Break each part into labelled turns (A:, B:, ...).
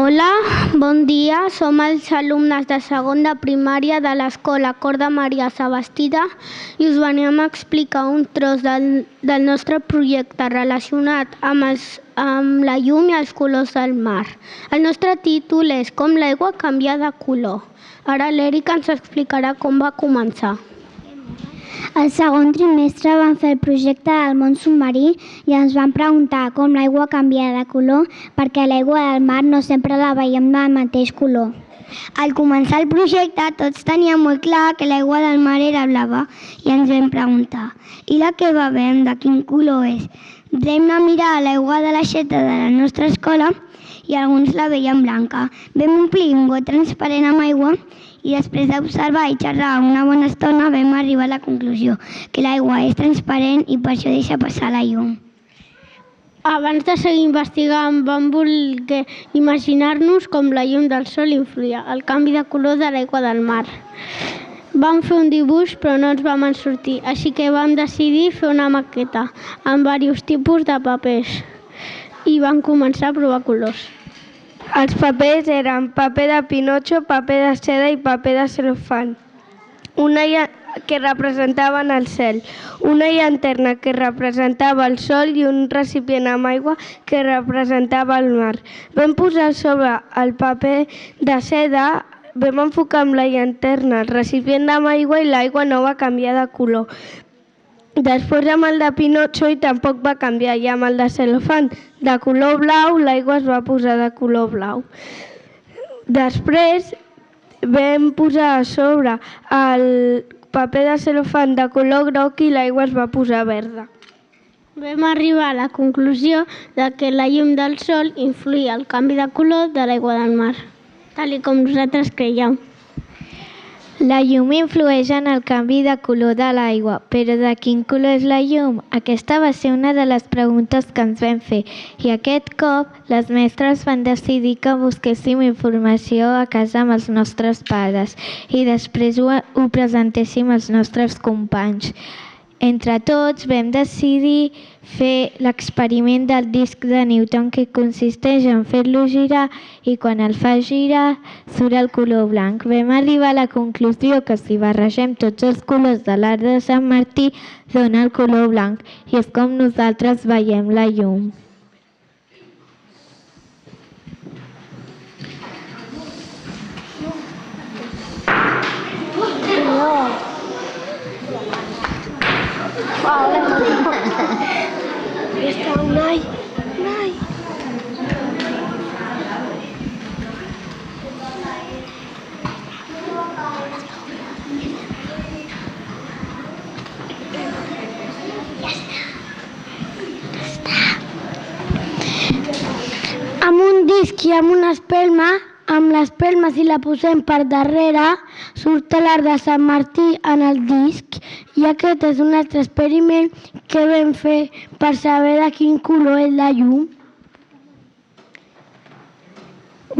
A: Hola, bon dia. Som els alumnes de segon de primària de l'Escola Cor de Maria Sabastida i us venim a explicar un tros del nostre projecte relacionat amb la llum i els colors del mar. El nostre títol és Com l'aigua canvia de color. Ara l'Eric ens explicarà com va començar.
B: Al segon trimestre vam fer el projecte del món submarí i ens vam preguntar com l'aigua canvia de color perquè l'aigua del mar no sempre la veiem del mateix color. Al començar el projecte tots teníem molt clar que l'aigua del mar era blava i ens vam preguntar «I la que bevem de quin color és?» Vam anar a mirar l'aigua de l'aixeta de la nostra escola i alguns la veien blanca. Vam omplir un got transparent amb aigua i després d'observar i xerrar una bona estona vam arribar a la conclusió que l'aigua és transparent i per això deixa passar la llum.
A: Abans de seguir investigant vam voler imaginar-nos com la llum del sol influïa el canvi de color de l'aigua del mar. Vam fer un dibuix però no ens vam en sortir, així que vam decidir fer una maqueta amb diversos tipus de papers i vam començar a provar colors.
C: Els papers eren paper de Pinotxo, paper de seda i paper de cel·lofan. Una que representava el cel, una llanterna que representava el sol i un recipient amb aigua que representava el mar. Vam posar sobre el paper de seda, vam enfocar amb la llanterna el recipient amb aigua i l'aigua no va canviar de color. Després amb el de Pinotxo i tampoc va canviar, i amb el de cel·lofan de color blau l'aigua es va posar de color blau. Després vam posar a sobre el paper de cel·lofan de color groc i l'aigua es va posar verda.
A: Vam arribar a la conclusió de que la llum del sol influïa el canvi de color de l'aigua del mar, tal com nosaltres creieu.
D: La llum influeix en el canvi de color de l'aigua, però de quin color és la llum? Aquesta va ser una de les preguntes que ens vam fer i aquest cop les mestres van decidir que busquéssim informació a casa amb els nostres pares i després ho presentéssim als nostres companys. Entre tots vam decidir fer l'experiment del disc de Newton que consisteix en fer-lo girar i quan el fa girar surt el color blanc. Vam arribar a la conclusió que si barregem tots els colors de l'arc de Sant Martí dona el color blanc i és com nosaltres veiem la llum.
B: Amb un disc i amb una espelma, amb l'espelma si la posem per darrere, surt l'arc de Sant Martí en el disc i aquest és un altre experiment que vam fer per saber de quin color és la llum.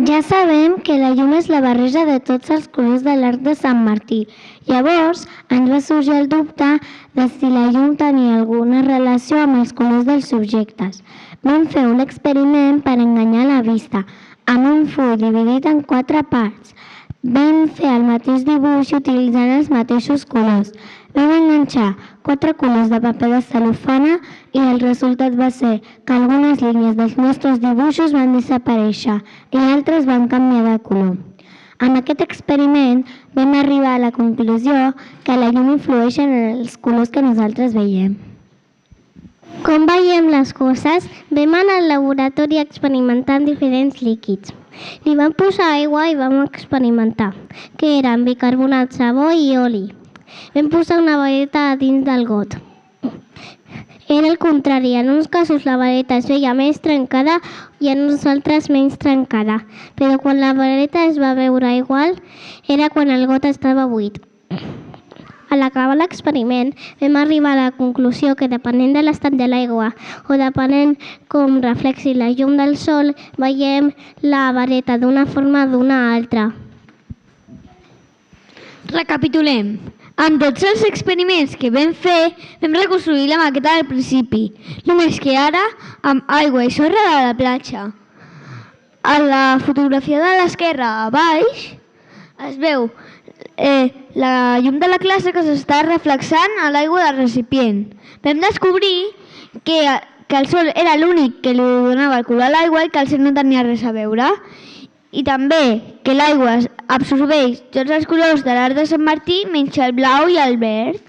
B: Ja sabem que la llum és la barreja de tots els colors de l'arc de Sant Martí. Llavors ens va sorgir el dubte de si la llum tenia alguna relació amb els colors dels objectes. Vam fer un experiment per enganyar la vista, amb un full dividit en 4 parts. Vam fer el mateix dibuix utilitzant els mateixos colors. Vam enganxar 4 colors de paper de cel·lofana i el resultat va ser que algunes línies dels nostres dibuixos van desaparèixer i altres van canviar de color. Amb aquest experiment vam arribar a la conclusió que la llum influeix en els colors que nosaltres veiem. Com veiem les coses, vam anar al laboratori a experimentar amb diferents líquids. Li vam posar aigua i vam experimentar, que eren bicarbonat, sabó i oli. Vam posar una vareta dins del got. Era el contrari, en uns casos la vareta es veia més trencada i en uns altres menys trencada, però quan la vareta es va veure igual era quan el got estava buit. A l'acabar l'experiment vam arribar a la conclusió que depenent de l'estat de l'aigua o depenent com reflexi la llum del sol, veiem la vareta d'una forma o d'una altra.
E: Recapitulem. Amb tots els experiments que vam fer, vam reconstruir la maqueta del principi, només que ara amb aigua i sorra de la platja. a la fotografia de l'esquerra a baix es veu la llum de la classe que s'està reflexant a l'aigua del recipient. Vam descobrir que el sol era l'únic que li donava el color a l'aigua i que el cel no tenia res a veure. I també que l'aigua absorbeix tots els colors de l'arc de Sant Martí menys el blau i el verd.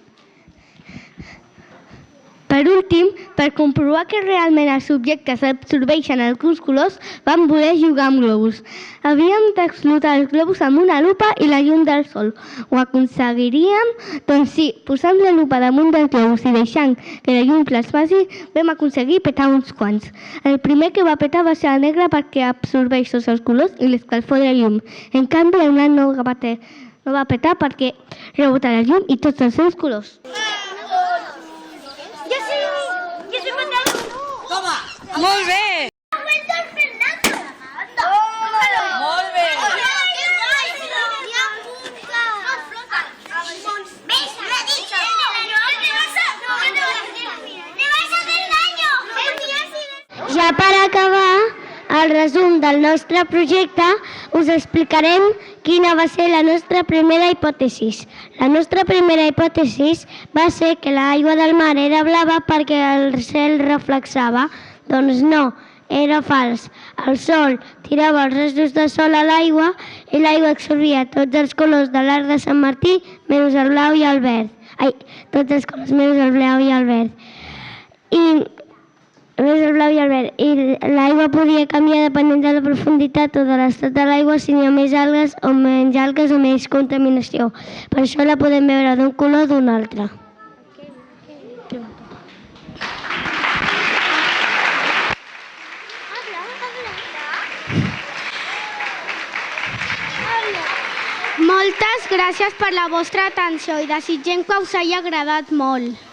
A: Per últim, per comprovar que realment els objectes absorbeixen alguns colors, vam voler jugar amb globus. Havíem d'explotar els globus amb una lupa i la llum del sol. Ho aconseguiríem? Doncs sí, posant la lupa damunt dels globus i deixant que la llum els faci, vam aconseguir petar uns quants. El primer que va petar va ser el negre perquè absorbeix tots els colors i l'escalfor de la llum. En canvi, el blanc no va petar perquè rebota la llum i tots els seus colors.
F: Molt bé! Molt bé!
B: Ja per acabar el resum del nostre projecte, us explicarem quina va ser la nostra primera hipòtesi. La nostra primera hipòtesi va ser que l'aigua del mar era blava perquè el cel reflexava. Doncs no, era fals. El sol tirava els restos de sol a l'aigua i l'aigua absorbia tots els colors de l'arc de Sant Martí menys el blau i el verd. Tots els colors menys el blau i el verd. I l'aigua podia canviar depenent de la profunditat o de l'estat de l'aigua si n'hi ha més algues o menys contaminació. Per això la podem veure d'un color o d'un altre.
A: Moltes gràcies per la vostra atenció i desitgem que us hagi agradat molt.